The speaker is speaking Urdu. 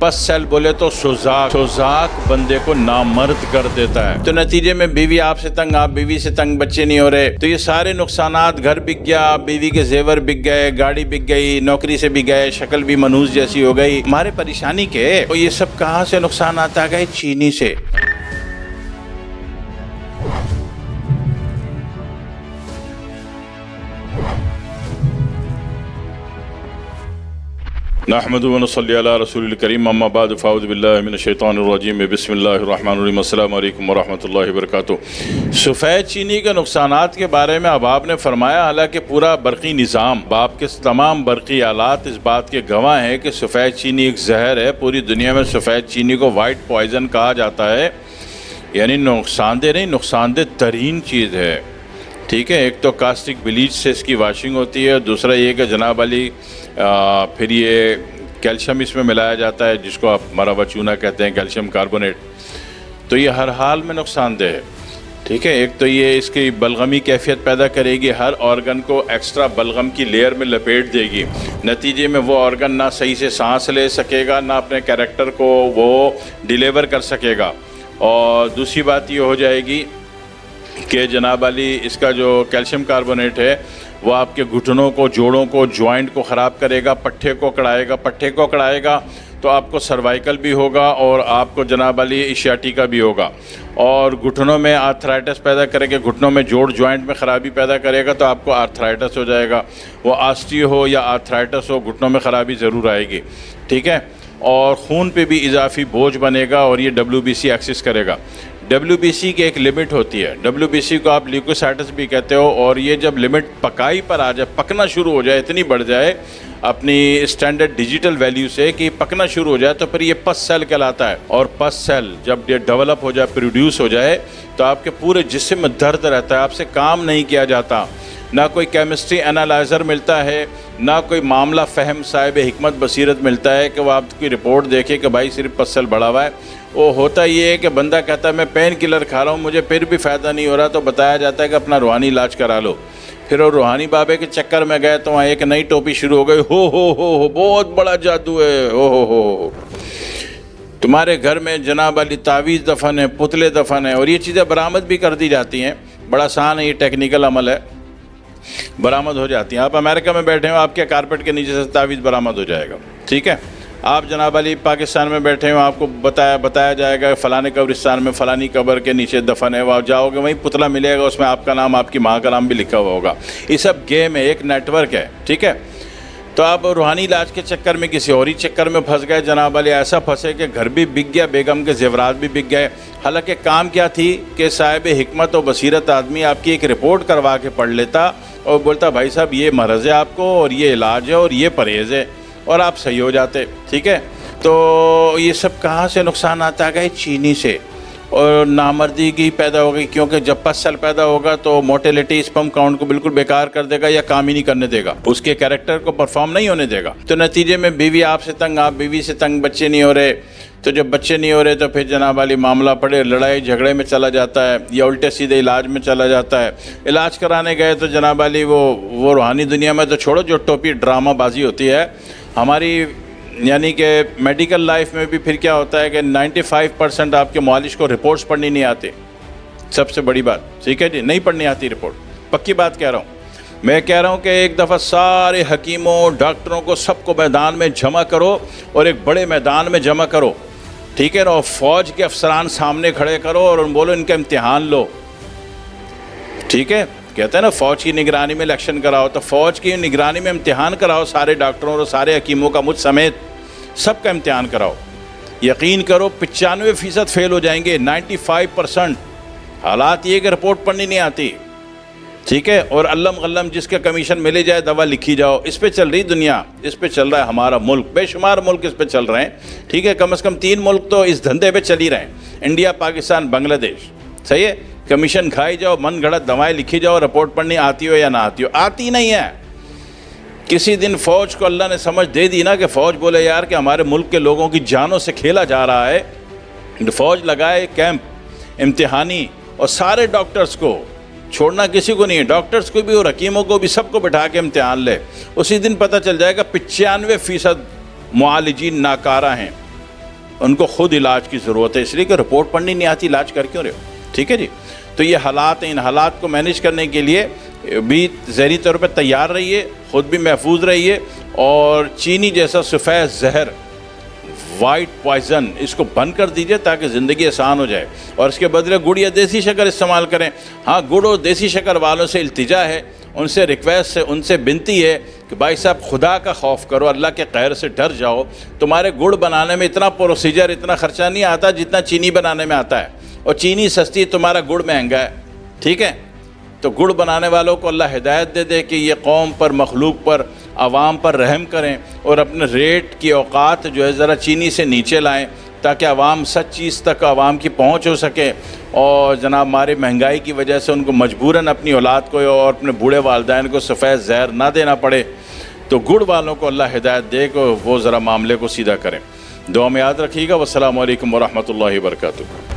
پس سیل بولے تو سوزاک بندے کو نامرد کر دیتا ہے. تو نتیجے میں بیوی آپ سے تنگ، آپ بیوی سے تنگ، بچے نہیں ہو رہے. تو یہ سارے نقصانات، گھر بک گیا، بیوی کے زیور بک گئے، گاڑی بک گئی، نوکری سے بھی گئے، شکل بھی منوس جیسی ہو گئی. ہمارے پریشانی کے اور یہ سب کہاں سے نقصانات آ گئے؟ چینی سے. نحمد و نصلی علی رسول الکریم، اما بعد فاعوذ باللہ من الشیطان الرجیم، بسم اللہ الرحمن الرحیم. السلام علیکم ورحمۃ اللہ وبرکاتہ. سفید چینی کے نقصانات کے بارے میں اب آپ نے فرمایا، حالانکہ پورا برقی نظام، آپ کے تمام برقی آلات اس بات کے گواہ ہیں کہ سفید چینی ایک زہر ہے. پوری دنیا میں سفید چینی کو وائٹ پوائزن کہا جاتا ہے، یعنی نقصان دہ نہیں، نقصان دہ ترین چیز ہے. ٹھیک ہے، ایک تو کاسٹک بلیچ سے اس کی واشنگ ہوتی ہے، دوسرا یہ کہ جناب علی پھر یہ کیلشیم اس میں ملایا جاتا ہے، جس کو آپ مرا چونا کہتے ہیں، کیلشیم کاربونیٹ. تو یہ ہر حال میں نقصان دہ ہے. ٹھیک ہے، ایک تو یہ اس کی بلغمی کیفیت پیدا کرے گی، ہر آرگن کو ایکسٹرا بلغم کی لیئر میں لپیٹ دے گی. نتیجے میں وہ آرگن نہ صحیح سے سانس لے سکے گا، نہ اپنے کیریکٹر کو وہ ڈیلیور کر سکے گا. اور دوسری بات یہ ہو جائے گی کہ جناب علی اس کا جو کیلشیم کاربونیٹ ہے وہ آپ کے گھٹنوں کو، جوڑوں کو، جوائنٹ کو خراب کرے گا، پٹھے کو کڑائے گا تو آپ کو سروائیکل بھی ہوگا اور آپ کو جناب علی ایشیاٹیکا بھی ہوگا. اور گھٹنوں میں آرتھرائٹس پیدا کرے گا، گھٹنوں میں جوڑ جوائنٹ میں خرابی پیدا کرے گا تو آپ کو آرتھرائٹس ہو جائے گا. وہ آسٹیو ہو یا آرتھرائٹس ہو، گھٹنوں میں خرابی ضرور آئے گی. ٹھیک ہے، اور خون پہ بھی اضافی بوجھ بنے گا اور یہ WBC ایکسس کرے گا. WBC کی ایک لمٹ ہوتی ہے، WBC کو آپ لیوکوسائٹس بھی کہتے ہو، اور یہ جب لمٹ پکائی پر آ جائے، پکنا شروع ہو جائے، اتنی بڑھ جائے اپنی اسٹینڈرڈ ڈیجیٹل ویلیو سے کہ پکنا شروع ہو جائے، تو پھر یہ پس سیل کہلاتا ہے. اور پس سیل جب یہ ڈیولپ ہو جائے، پروڈیوس ہو جائے، تو آپ کے پورے جسم میں درد رہتا ہے، آپ سے کام نہیں کیا جاتا، نہ کوئی کیمسٹری انالائزر ملتا ہے، نہ کوئی معاملہ فہم صاحب حکمت بصیرت ملتا ہے کہ وہ آپ کی رپورٹ دیکھے کہ بھائی صرف پس سیل بڑھا ہوا ہے. وہ ہوتا یہ ہے کہ بندہ کہتا ہے میں پین کلر کھا رہا ہوں، مجھے پھر بھی فائدہ نہیں ہو رہا، تو بتایا جاتا ہے کہ اپنا روحانی علاج کرا لو. پھر وہ روحانی بابے کے چکر میں گئے تو وہاں ایک نئی ٹوپی شروع ہو گئی، ہو بہت بڑا جادو ہے، ہو تمہارے گھر میں جناب علی تعویذ دفن ہے، پتلے دفن ہے، اور یہ چیزیں برآمد بھی کر دی جاتی ہیں. بڑا آسان ہے، یہ ٹیکنیکل عمل ہے، برآمد ہو جاتی ہیں. آپ امریکہ میں بیٹھے ہو، آپ کے کارپیٹ کے نیچے سے تعویذ برآمد ہو جائے گا. ٹھیک ہے، آپ جناب علی پاکستان میں بیٹھے ہو، آپ کو بتایا جائے گا فلانے قبرستان میں فلانی قبر کے نیچے دفن ہے، وہاں جاؤ گے وہیں پتلا ملے گا، اس میں آپ کا نام، آپ کی ماں کا نام بھی لکھا ہوا ہوگا. یہ سب گیم ہے، ایک نیٹ ورک ہے. ٹھیک ہے، تو آپ روحانی علاج کے چکر میں کسی اور ہی چکر میں پھنس گئے جناب علی. ایسا پھنسے کہ گھر بھی بک گیا، بیگم کے زیورات بھی بک گئے. حالانکہ کام کیا تھی کہ صاحب حکمت و بصیرت آدمی آپ کی ایک رپورٹ کروا کے پڑھ لیتا اور بولتا بھائی صاحب یہ مرض ہے آپ کو، اور یہ علاج ہے، اور یہ پرہیز ہے، اور آپ صحیح ہو جاتے. ٹھیک ہے، تو یہ سب کہاں سے نقصانات آ گئے؟ چینی سے. اور نامردی پیدا ہو گئی، کیونکہ جب پس سیل پیدا ہوگا تو موٹیلیٹی اسپم کاؤنٹ کو بالکل بیکار کر دے گا یا کام ہی نہیں کرنے دے گا، اس کے کیریکٹر کو پرفارم نہیں ہونے دے گا. تو نتیجے میں بیوی آپ سے تنگ، آپ بیوی سے تنگ، بچے نہیں ہو رہے. تو جب بچے نہیں ہو رہے تو پھر جناب علی معاملہ پڑے لڑائی جھگڑے میں چلا جاتا ہے، یا الٹے سیدھے علاج میں چلا جاتا ہے. علاج کرانے گئے تو جناب علی وہ روحانی دنیا میں تو چھوڑو، جو ٹوپی ڈرامہ بازی ہوتی ہے ہماری، یعنی کہ میڈیکل لائف میں بھی پھر کیا ہوتا ہے کہ 95% آپ کے معالج کو رپورٹس پڑھنی نہیں آتی. سب سے بڑی بات، ٹھیک ہے جی، نہیں پڑھنی آتی رپورٹ. پکی بات کہہ رہا ہوں. میں کہہ رہا ہوں کہ ایک دفعہ سارے حکیموں، ڈاکٹروں کو سب کو میدان میں جمع کرو، اور ایک بڑے میدان میں جمع کرو. ٹھیک ہے، اور فوج کے افسران سامنے کھڑے کرو اور بولو ان کا امتحان لو. ٹھیک ہے، کہتے ہیں نا فوج کی نگرانی میں الیکشن کراؤ، تو فوج کی نگرانی میں امتحان کراؤ، سارے ڈاکٹروں اور سارے حکیموں کا، مجھ سمیت سب کا امتحان کراؤ. یقین کرو 95% فیل ہو جائیں گے، 95%. حالات یہ کہ رپورٹ پڑھنی نہیں آتی. ٹھیک ہے، اور علم غلم جس کے کمیشن ملے جائے دوا لکھی جاؤ. اس پہ چل رہی دنیا، اس پہ چل رہا ہے ہمارا ملک، بے شمار ملک اس پہ چل رہے ہیں. ٹھیک ہے، کم از کم 3 ملک تو اس دھندے پہ چل ہی رہے ہیں، انڈیا، پاکستان، بنگلہ دیش. صحیح ہے، کمیشن کھائی جاؤ، من گھڑت دوائیں لکھی جاؤ، رپورٹ پڑھنی آتی ہو یا نہ آتی ہو. آتی نہیں ہے. کسی دن فوج کو اللہ نے سمجھ دے دی نا کہ فوج بولے یار کہ ہمارے ملک کے لوگوں کی جانوں سے کھیلا جا رہا ہے، فوج لگائے کیمپ امتحانی، اور سارے ڈاکٹرز کو چھوڑنا کسی کو نہیں ہے، ڈاکٹرز کو بھی اور حکیموں کو بھی، سب کو بٹھا کے امتحان لے. اسی دن پتہ چل جائے گا 95% معالجین ناکارہ ہیں. ان کو خود علاج کی ضرورت ہے، اس لیے کہ رپورٹ پڑھنی نہیں آتی، علاج کر کیوں رہے ہو؟ ٹھیک ہے جی. تو یہ حالات ہیں، ان حالات کو مینیج کرنے کے لیے بھی ذہنی طور پہ تیار رہیے، خود بھی محفوظ رہیے، اور چینی جیسا سفید زہر، وائٹ پوائزن، اس کو بند کر دیجئے تاکہ زندگی آسان ہو جائے، اور اس کے بدلے گڑ یا دیسی شکر استعمال کریں. ہاں، گڑ اور دیسی شکر والوں سے التجا ہے، ان سے ریکویسٹ ہے، ان سے بنتی ہے کہ بھائی صاحب خدا کا خوف کرو، اللہ کے قہر سے ڈر جاؤ. تمہارے گڑ بنانے میں اتنا پروسیجر، اتنا خرچہ نہیں آتا جتنا چینی بنانے میں آتا ہے، اور چینی سستی، تمہارا گڑ مہنگا ہے. ٹھیک ہے، تو گڑ بنانے والوں کو اللہ ہدایت دے دے کہ یہ قوم پر، مخلوق پر، عوام پر رحم کریں، اور اپنے ریٹ کی اوقات جو ہے ذرا چینی سے نیچے لائیں تاکہ عوام سچ چیز تک عوام کی پہنچ ہو سکے. اور جناب ہماری مہنگائی کی وجہ سے ان کو مجبوراً اپنی اولاد کو اور اپنے بوڑھے والدین کو سفید زہر نہ دینا پڑے. تو گڑ والوں کو اللہ ہدایت دے کہ وہ ذرا معاملے کو سیدھا کریں. دعا میں یاد رکھیے گا. والسلام علیکم ورحمۃ اللہ وبرکاتہ.